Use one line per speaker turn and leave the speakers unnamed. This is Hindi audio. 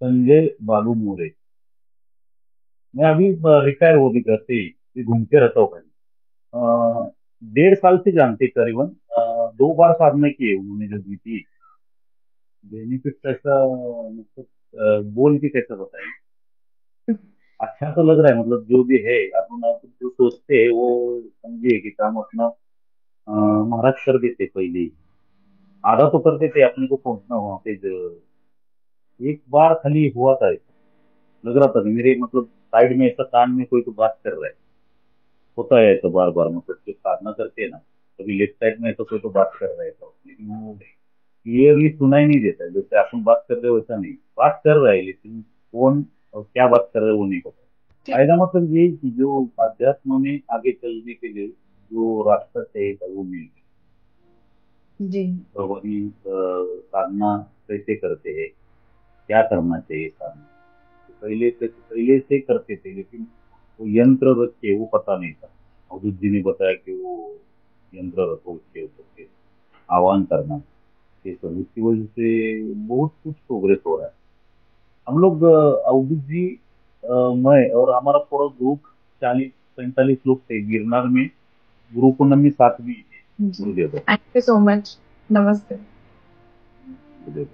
संजय बालू मोरे। मैं अभी रिटायर हो भी घर से ही भी घूमते रहता हूँ कहीं। 1.5 साल से जानते करीबन। 2 बार साधना की है उन्होंने जो दी थी। बेनिफिट कैसा, मतलब बोल के कैसा बताएं। अच्छा तो लग रहा है, मतलब जो भी है अपन आप जो सोचते हैं वो समझिए कि काम अपना महाराज कर देते पहले ही। आधा तो कर देते अपने को पहुंचना वहां पे एक बार खाली हुआ था। लग रहा था कि मेरे मतलब साइड में ऐसा कान में कोई तो बात कर रहा है। होता है तो बार बार, मतलब जो साधना करते हैं ना, कभी लेफ्ट साइड में तो कोई तो बात कर रहा है तो लेकिन वो क्लियरली सुनाई नहीं देता है। जैसे अपन बात कर रहे हो वैसा नहीं, बात कर रहा है लेकिन कौन और क्या बात कर रहे हो वो नहीं पता। फायदा मतलब ये कि जो अध्यात्म में आगे चलने के लिए जो रास्ता चाहिए वो मिल गया।
जी।
तो वही साधना कैसे करते हैं, क्या करना चाहिए साधना। तो पहले से करते थे लेकिन वो यंत्र रख के वो पता नहीं था। अवधूत जी ने बताया कि वो यंत्र रखो उसके ऊपर के आह्वान करना, ये सब उसकी वजह से बहुत कुछ प्रोग्रेस हो रहा है। हम लोग अवधूत जी, मैं और हमारा पूरा ग्रुप 40-45 लोग थे गिरनार में। गुरु पूर्णिमा साथ में ही है।
जी,
गुरुदेव
थैंक यू सो मच। नमस्ते।
गुरुदेव